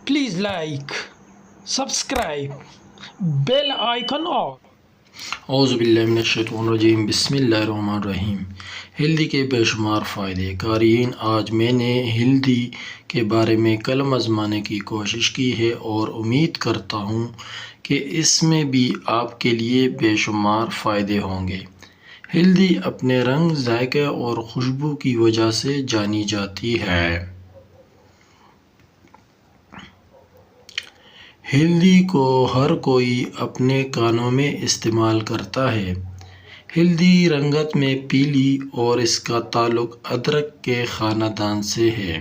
Please like, subscribe, bell icon on. اعوذ باللہ من الشیطان الرجیم بسم اللہ الرحمن الرحیم۔ ہلدی کے بے شمار فائدے۔ قارئین، آج میں نے ہلدی کے بارے میں قلم آزمانے کی کوشش کی ہے اور امید کرتا ہوں کہ اس میں بھی آپ کے لیے بے شمار فائدے ہوں گے۔ ہلدی اپنے رنگ، ذائقہ اور خوشبو کی وجہ سے جانی جاتی ہے۔ ہلدی کو ہر کوئی اپنے کھانوں میں استعمال کرتا ہے۔ ہلدی رنگت میں پیلی اور اس کا تعلق ادرک کے خاندان سے ہے۔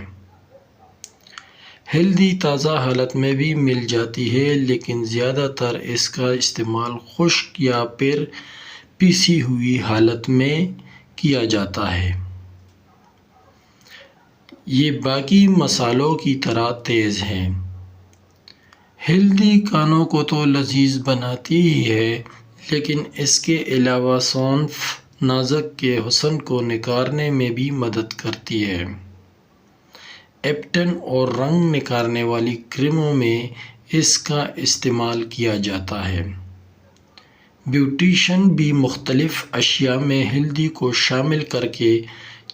ہلدی تازہ حالت میں بھی مل جاتی ہے، لیکن زیادہ تر اس کا استعمال خشک یا پھر پیسی ہوئی حالت میں کیا جاتا ہے۔ یہ باقی مصالحوں کی طرح تیز ہے۔ ہلدی کھانوں کو تو لذیذ بناتی ہی ہے، لیکن اس کے علاوہ سونف ناک کے حسن کو نکھارنے میں بھی مدد کرتی ہے۔ ایپٹن اور رنگ نکھارنے والی کریموں میں اس کا استعمال کیا جاتا ہے۔ بیوٹیشین بھی مختلف اشیاء میں ہلدی کو شامل کر کے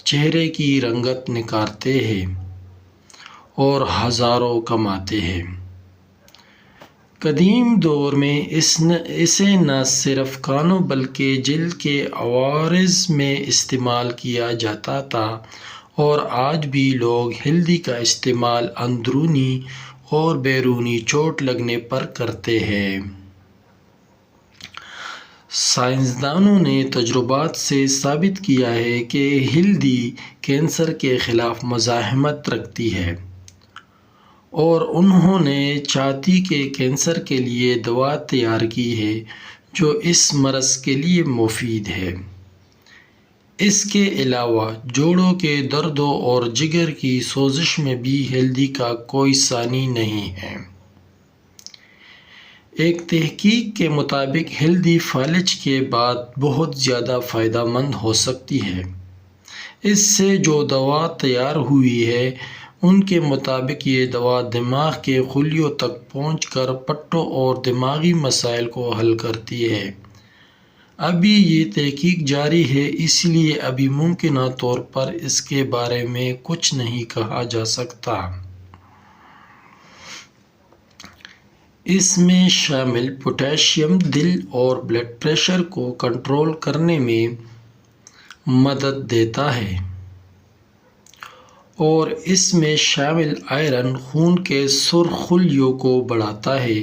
چہرے کی رنگت نکھارتے ہیں اور ہزاروں کماتے ہیں۔ قدیم دور میں اسے نہ صرف کھانوں بلکہ جلد کے عوارض میں استعمال کیا جاتا تھا، اور آج بھی لوگ ہلدی کا استعمال اندرونی اور بیرونی چوٹ لگنے پر کرتے ہیں۔ سائنسدانوں نے تجربات سے ثابت کیا ہے کہ ہلدی کینسر کے خلاف مزاحمت رکھتی ہے، اور انہوں نے چھاتی کے کینسر کے لیے دوا تیار کی ہے جو اس مرض کے لیے مفید ہے۔ اس کے علاوہ جوڑوں کے دردوں اور جگر کی سوزش میں بھی ہلدی کا کوئی ثانی نہیں ہے۔ ایک تحقیق کے مطابق ہلدی فالج کے بعد بہت زیادہ فائدہ مند ہو سکتی ہے۔ اس سے جو دوا تیار ہوئی ہے، ان کے مطابق یہ دوا دماغ کے خلیوں تک پہنچ کر پٹھوں اور دماغی مسائل کو حل کرتی ہے۔ ابھی یہ تحقیق جاری ہے، اس لیے ابھی ممکنہ طور پر اس کے بارے میں کچھ نہیں کہا جا سکتا۔ اس میں شامل پوٹاشیم دل اور بلڈ پریشر کو کنٹرول کرنے میں مدد دیتا ہے، اور اس میں شامل آئرن خون کے سرخ خلیوں کو بڑھاتا ہے۔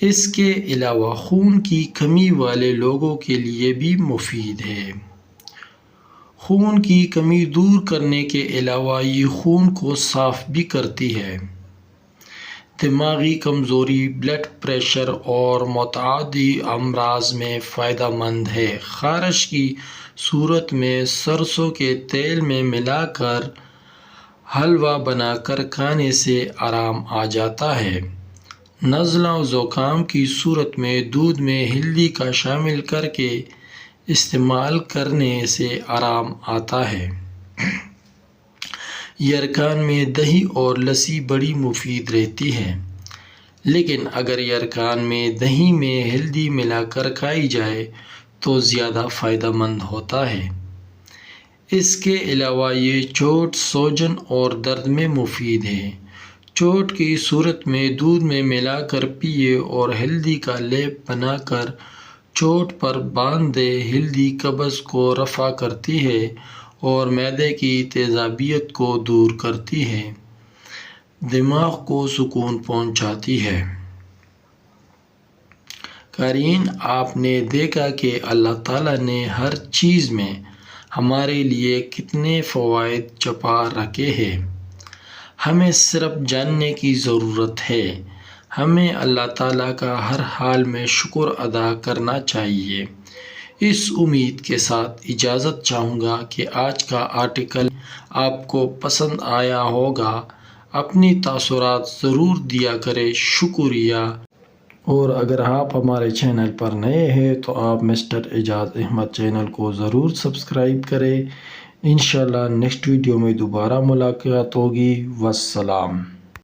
اس کے علاوہ خون کی کمی والے لوگوں کے لیے بھی مفید ہے۔ خون کی کمی دور کرنے کے علاوہ یہ خون کو صاف بھی کرتی ہے۔ دماغی کمزوری، بلڈ پریشر اور متعدی امراض میں فائدہ مند ہے۔ خارش کی صورت میں سرسوں کے تیل میں ملا کر حلوہ بنا کر کھانے سے آرام آ جاتا ہے۔ نزلہ و زکام کی صورت میں دودھ میں ہلدی کا شامل کر کے استعمال کرنے سے آرام آتا ہے۔ یرکان میں دہی اور لسی بڑی مفید رہتی ہے، لیکن اگر یرکان میں دہی میں ہلدی ملا کر کھائی جائے تو زیادہ فائدہ مند ہوتا ہے۔ اس کے علاوہ یہ چوٹ، سوجن اور درد میں مفید ہے۔ چوٹ کی صورت میں دودھ میں ملا کر پیے اور ہلدی کا لیپ بنا کر چوٹ پر باندھ دے۔ ہلدی قبض کو رفع کرتی ہے اور معدے کی تیزابیت کو دور کرتی ہے، دماغ کو سکون پہنچاتی ہے۔ قارئین، آپ نے دیکھا کہ اللہ تعالیٰ نے ہر چیز میں ہمارے لیے کتنے فوائد چھپا رکھے ہیں۔ ہمیں صرف جاننے کی ضرورت ہے۔ ہمیں اللہ تعالیٰ کا ہر حال میں شکر ادا کرنا چاہیے۔ اس امید کے ساتھ اجازت چاہوں گا کہ آج کا آرٹیکل آپ کو پسند آیا ہوگا۔ اپنی تاثرات ضرور دیا کریں۔ شکریہ۔ اور اگر آپ ہمارے چینل پر نئے ہیں تو آپ مسٹر اعجاز احمد چینل کو ضرور سبسکرائب کریں۔ انشاءاللہ نیکسٹ ویڈیو میں دوبارہ ملاقات ہوگی۔ والسلام۔